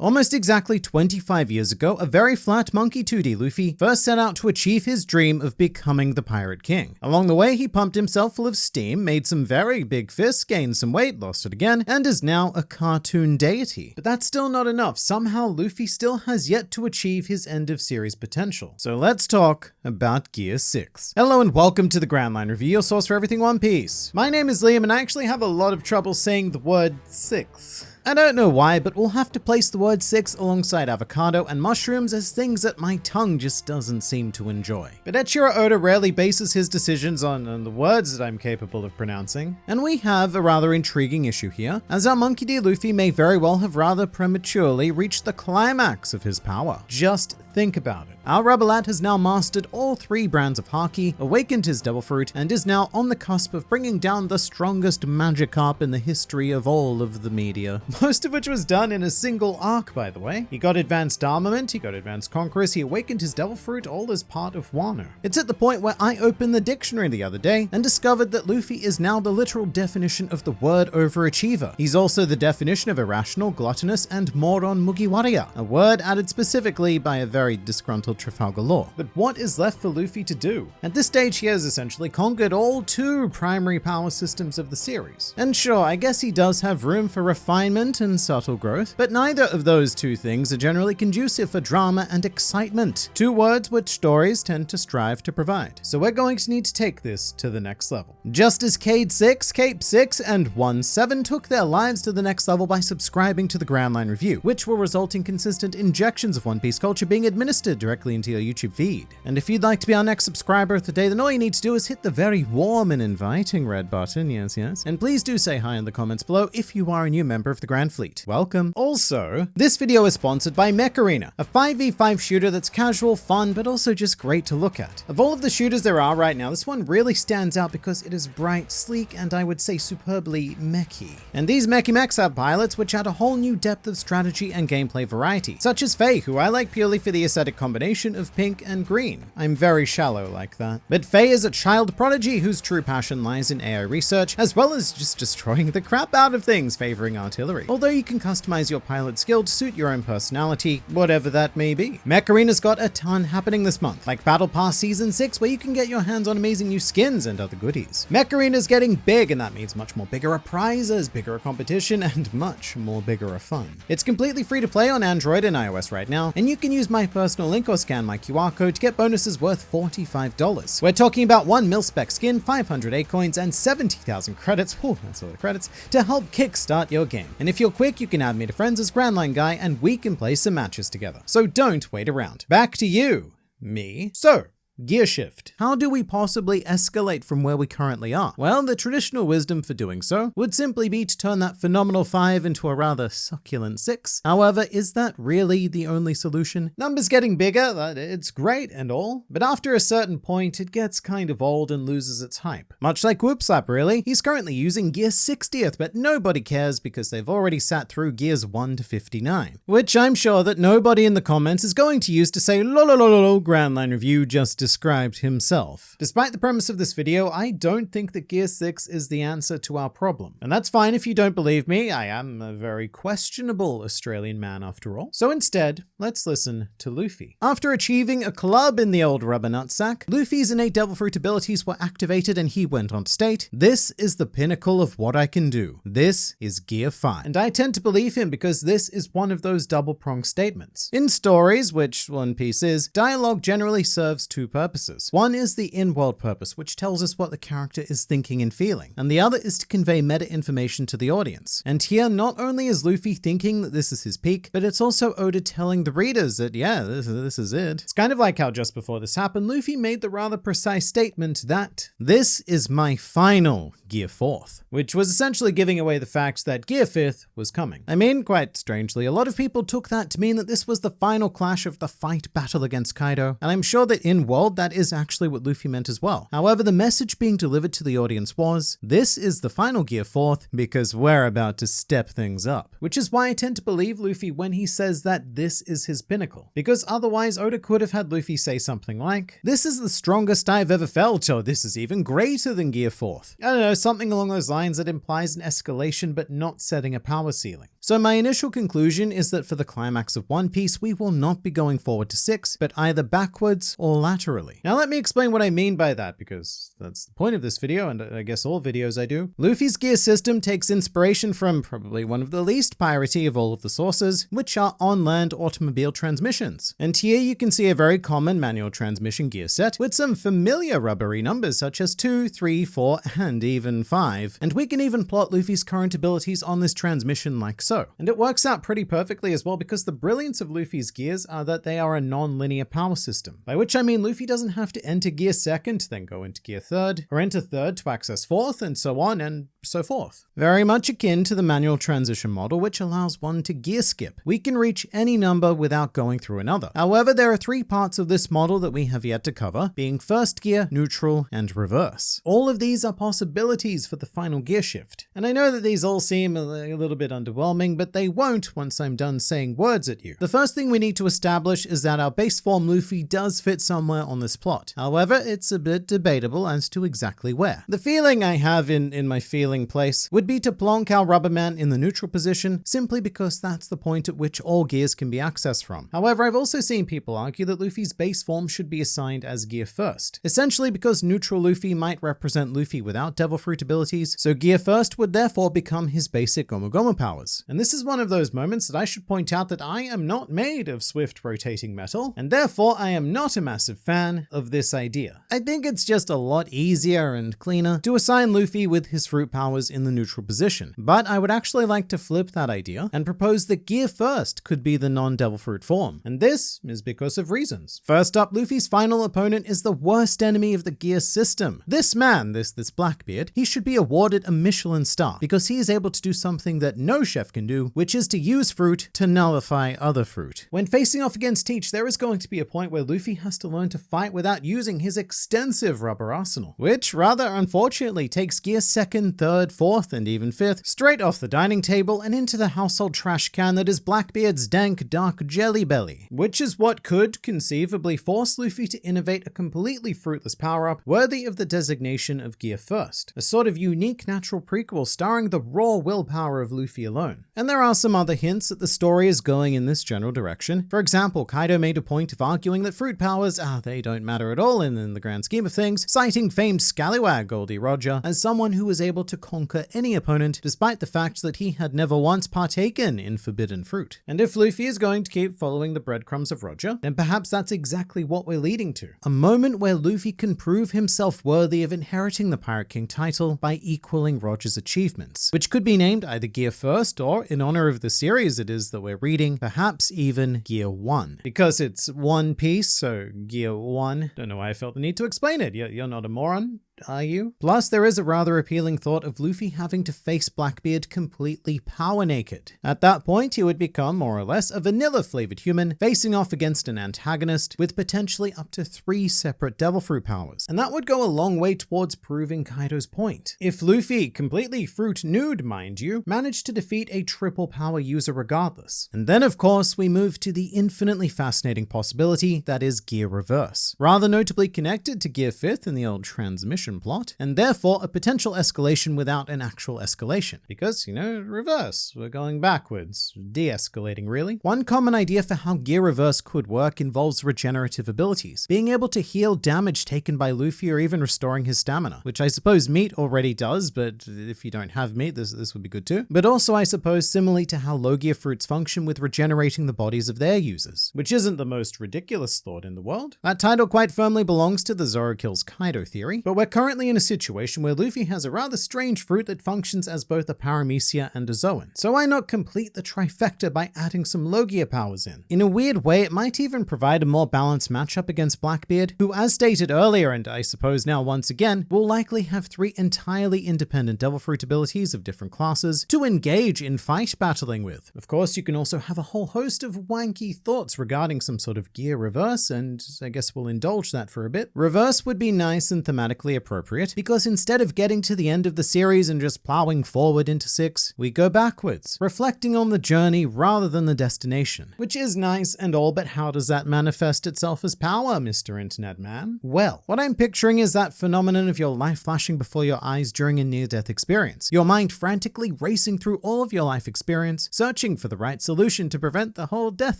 Almost exactly 25 years ago, a very flat monkey 2D Luffy first set out to achieve his dream of becoming the Pirate King. Along the way, he pumped himself full of steam, made some very big fists, gained some weight, lost it again, and is now a cartoon deity. But that's still not enough. Somehow, Luffy still has yet to achieve his end of series potential. So let's talk about Gear 6. Hello and welcome to the Grand Line Review, your source for everything One Piece. My name is Liam and I actually have a lot of trouble saying the word 6. I don't know why, but we'll have to place the word 6 alongside avocado and mushrooms as things that my tongue just doesn't seem to enjoy. But Eiichiro Oda rarely bases his decisions on the words that I'm capable of pronouncing. And we have a rather intriguing issue here, as our Monkey D. Luffy may very well have rather prematurely reached the climax of his power. Just think about it. Our Rubber Lad has now mastered all 3 brands of Haki, awakened his Devil Fruit, and is now on the cusp of bringing down the strongest Magikarp in the history of all of the media. Most of which was done in a single arc, by the way. He got Advanced Armament, he got Advanced Conquerors, he awakened his Devil Fruit, all as part of Wano. It's at the point where I opened the dictionary the other day and discovered that Luffy is now the literal definition of the word overachiever. He's also the definition of irrational, gluttonous, and moron Mugiwara, a word added specifically by a very disgruntled Trafalgar Law. But what is left for Luffy to do? At this stage, he has essentially conquered all 2 primary power systems of the series. And sure, I guess he does have room for refinement and subtle growth, but neither of those 2 things are generally conducive for drama and excitement, 2 words which stories tend to strive to provide. So we're going to need to take this to the next level. Just as Cade 6, Cape 6, and 1-7 took their lives to the next level by subscribing to the Grand Line Review, which will result in consistent injections of One Piece culture being administered directly into your YouTube feed. And if you'd like to be our next subscriber of the day, then all you need to do is hit the very warm and inviting red button, yes. And please do say hi in the comments below if you are a new member of the Grand Fleet. Welcome. Also, this video is sponsored by Mech Arena, a 5v5 shooter that's casual, fun, but also just great to look at. Of all of the shooters there are right now, this one really stands out because it is bright, sleek, and I would say superbly mechy. And these mechy mechs have pilots which add a whole new depth of strategy and gameplay variety, such as Faye, who I like purely for the aesthetic combination of pink and green. I'm very shallow like that. But Faye is a child prodigy whose true passion lies in AI research, as well as just destroying the crap out of things, favoring artillery. Although you can customize your pilot skill to suit your own personality, whatever that may be. Mech Arena's got a ton happening this month, like Battle Pass Season 6, where you can get your hands on amazing new skins and other goodies. Mech Arena's getting big, and that means much more bigger prizes, bigger competition, and much more bigger fun. It's completely free to play on Android and iOS right now, and you can use my personal link or scan my QR code to get bonuses worth $45. We're talking about 1 mil-spec skin, 500 A-coins, and 70,000 credits, whew, that's a lot of credits, to help kickstart your game. And if you're quick, you can add me to friends as Grand Line Guy, and we can play some matches together. So don't wait around. Back to you, me. So, gear shift. How do we possibly escalate from where we currently are? Well, the traditional wisdom for doing so would simply be to turn that phenomenal 5 into a rather succulent 6. However, is that really the only solution? Numbers getting bigger, it's great and all, but after a certain point, it gets kind of old and loses its hype. Much like Whoopslap, really. He's currently using gear 60th, but nobody cares because they've already sat through gears 1 to 59, which I'm sure that nobody in the comments is going to use to say, lol, Grand Line Review just described himself. Despite the premise of this video, I don't think that Gear 6 is the answer to our problem. And that's fine if you don't believe me, I am a very questionable Australian man after all. So instead, let's listen to Luffy. After achieving a club in the old rubber nutsack, Luffy's innate Devil Fruit abilities were activated and he went on to state, "This is the pinnacle of what I can do. This is Gear 5. And I tend to believe him because this is one of those double-pronged statements. In stories, which One Piece is, dialogue generally serves 2 purposes. One is the in-world purpose, which tells us what the character is thinking and feeling, and the other is to convey meta information to the audience. And here, not only is Luffy thinking that this is his peak, but it's also Oda telling the readers that, yeah, this is it. It's kind of like how just before this happened, Luffy made the rather precise statement that, "This is my final Gear 4th, which was essentially giving away the fact that Gear 5th was coming. I mean, quite strangely, a lot of people took that to mean that this was the final clash of the fight battle against Kaido, and I'm sure that in-world that is actually what Luffy meant as well. However, the message being delivered to the audience was, this is the final Gear 4th because we're about to step things up. Which is why I tend to believe Luffy when he says that this is his pinnacle. Because otherwise, Oda could have had Luffy say something like, this is the strongest I've ever felt, or this is even greater than Gear 4th. I don't know, something along those lines that implies an escalation but not setting a power ceiling. So my initial conclusion is that for the climax of One Piece, we will not be going forward to 6, but either backwards or laterally. Now let me explain what I mean by that, because that's the point of this video, and I guess all videos I do. Luffy's gear system takes inspiration from probably one of the least piratey of all of the sources, which are on-land automobile transmissions. And here you can see a very common manual transmission gear set with some familiar rubbery numbers such as 2, 3, 4, and even 5. And we can even plot Luffy's current abilities on this transmission like so. And it works out pretty perfectly as well, because the brilliance of Luffy's gears are that they are a non-linear power system. By which I mean Luffy doesn't have to enter gear 2nd, then go into gear 3rd, or enter 3rd to access 4th, and so on and so forth. Very much akin to the manual transition model, which allows one to gear skip. We can reach any number without going through another. However, there are 3 parts of this model that we have yet to cover, being first gear, neutral, and reverse. All of these are possibilities for the final gear shift. And I know that these all seem a little bit underwhelming, but they won't once I'm done saying words at you. The first thing we need to establish is that our base form Luffy does fit somewhere on this plot. However, it's a bit debatable as to exactly where. The feeling I have in my feeling place would be to plonk our Rubberman in the neutral position, simply because that's the point at which all gears can be accessed from. However, I've also seen people argue that Luffy's base form should be assigned as gear 1st, essentially because neutral Luffy might represent Luffy without Devil Fruit abilities, so gear 1st would therefore become his basic Gomu Gomu powers. And this is one of those moments that I should point out that I am not made of swift rotating metal, and therefore I am not a massive fan of this idea. I think it's just a lot easier and cleaner to assign Luffy with his fruit powers in the neutral position, but I would actually like to flip that idea and propose that gear 1st could be the non-Devil Fruit form, and this is because of reasons. First up, Luffy's final opponent is the worst enemy of the gear system. This man, this Blackbeard, he should be awarded a Michelin star because he is able to do something that no chef can do, which is to use fruit to nullify other fruit. When facing off against Teach, there is going to be a point where Luffy has to learn to fight without using his extensive rubber arsenal, which rather unfortunately takes gear 2nd, 3rd, 4th, and even 5th straight off the dining table and into the household trash can that is Blackbeard's dank dark jelly belly, which is what could conceivably force Luffy to innovate a completely fruitless power-up worthy of the designation of gear 1st, a sort of unique natural prequel starring the raw willpower of Luffy alone. And there are some other hints that the story is going in this general direction. For example, Kaido made a point of arguing that fruit powers, they don't matter at all in the grand scheme of things, citing famed scallywag Goldie Roger as someone who was able to conquer any opponent despite the fact that he had never once partaken in forbidden fruit. And if Luffy is going to keep following the breadcrumbs of Roger, then perhaps that's exactly what we're leading to. A moment where Luffy can prove himself worthy of inheriting the Pirate King title by equaling Roger's achievements, which could be named either Gear 1st or, in honor of the series it is that we're reading, perhaps even Gear 1. Because it's One Piece, so Gear 1. Don't know why I felt the need to explain it. You're not a moron, are you? Plus, there is a rather appealing thought of Luffy having to face Blackbeard completely power naked. At that point, he would become more or less a vanilla-flavored human facing off against an antagonist with potentially up to 3 separate Devil Fruit powers. And that would go a long way towards proving Kaido's point. If Luffy, completely fruit nude mind you, managed to defeat a triple power user regardless. And then of course, we move to the infinitely fascinating possibility that is Gear Reverse. Rather notably connected to Gear 5th in the old transmission plot, and therefore a potential escalation without an actual escalation. Because, reverse, we're going backwards, de-escalating really. One common idea for how Gear Reverse could work involves regenerative abilities, being able to heal damage taken by Luffy or even restoring his stamina, which I suppose meat already does, but if you don't have meat, this would be good too. But also I suppose similarly to how Logia fruits function with regenerating the bodies of their users, which isn't the most ridiculous thought in the world. That title quite firmly belongs to the Zoro kills Kaido theory, but we're currently in a situation where Luffy has a rather strange fruit that functions as both a Paramecia and a Zoan. So why not complete the trifecta by adding some Logia powers in? In a weird way, it might even provide a more balanced matchup against Blackbeard, who, as stated earlier, and I suppose now once again, will likely have 3 entirely independent Devil Fruit abilities of different classes to engage in fight battling with. Of course, you can also have a whole host of wanky thoughts regarding some sort of Gear Reverse, and I guess we'll indulge that for a bit. Reverse would be nice and thematically appropriate appropriate, because instead of getting to the end of the series and just plowing forward into 6, we go backwards, reflecting on the journey rather than the destination. Which is nice and all, but how does that manifest itself as power, Mr. Internet Man? Well, what I'm picturing is that phenomenon of your life flashing before your eyes during a near-death experience. Your mind frantically racing through all of your life experience, searching for the right solution to prevent the whole death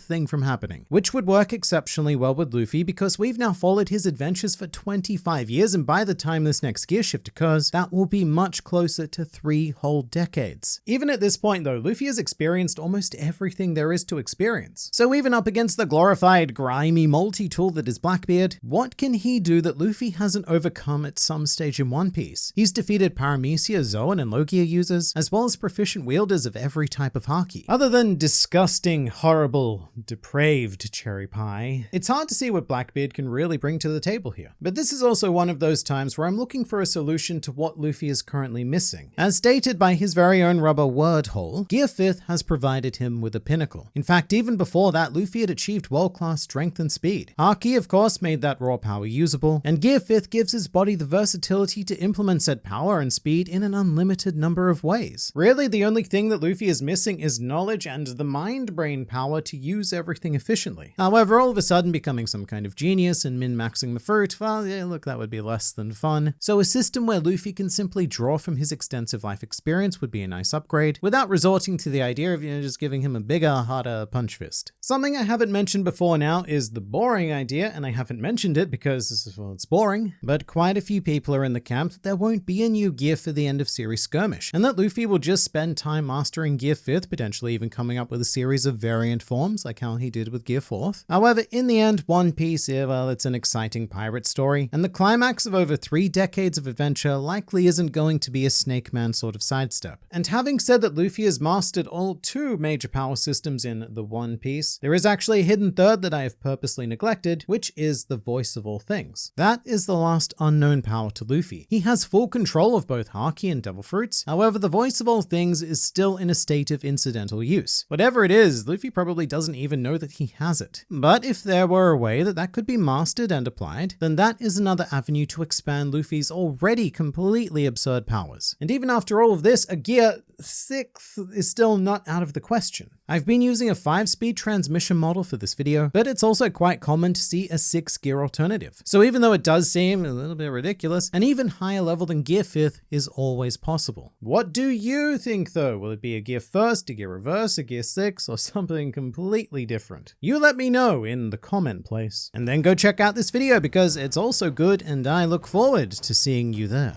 thing from happening. Which would work exceptionally well with Luffy because we've now followed his adventures for 25 years, and by the time this next gear shift occurs, that will be much closer to 3 whole decades. Even at this point though, Luffy has experienced almost everything there is to experience. So even up against the glorified, grimy multi-tool that is Blackbeard, what can he do that Luffy hasn't overcome at some stage in One Piece? He's defeated Paramecia, Zoan, and Logia users, as well as proficient wielders of every type of Haki. Other than disgusting, horrible, depraved cherry pie, it's hard to see what Blackbeard can really bring to the table here. But this is also one of those times where I'm looking for a solution to what Luffy is currently missing. As stated by his very own rubber word hole, Gear 5th has provided him with a pinnacle. In fact, even before that, Luffy had achieved world-class strength and speed. Haki, of course, made that raw power usable, and Gear 5th gives his body the versatility to implement said power and speed in an unlimited number of ways. Really, the only thing that Luffy is missing is knowledge and the mind-brain power to use everything efficiently. However, all of a sudden becoming some kind of genius and min-maxing the fruit, well, yeah, look, that would be less than fun. So a system where Luffy can simply draw from his extensive life experience would be a nice upgrade, without resorting to the idea of, just giving him a bigger, harder punch fist. Something I haven't mentioned before now is the boring idea, and I haven't mentioned it because, well, it's boring, but quite a few people are in the camp that there won't be a new gear for the end of series skirmish, and that Luffy will just spend time mastering Gear 5th, potentially even coming up with a series of variant forms like how he did with Gear 4th. However, in the end, One Piece, well, it's an exciting pirate story, and the climax of over 3 decades of adventure likely isn't going to be a Snake Man sort of sidestep. And having said that Luffy has mastered all 2 major power systems in the One Piece, there is actually a hidden third that I have purposely neglected, which is the Voice of All Things. That is the last unknown power to Luffy. He has full control of both Haki and Devil Fruits, however the Voice of All Things is still in a state of incidental use. Whatever it is, Luffy probably doesn't even know that he has it. But if there were a way that could be mastered and applied, then that is another avenue to expand Luffy's already completely absurd powers. And even after all of this, a Gear 6th is still not out of the question. I've been using a 5-speed transmission model for this video, but it's also quite common to see a 6-gear alternative. So even though it does seem a little bit ridiculous, an even higher level than Gear 5th is always possible. What do you think though? Will it be a Gear 1st, a Gear Reverse, a Gear 6, or something completely different? You let me know in the comment place. And then go check out this video because it's also good and I look forward to seeing you there.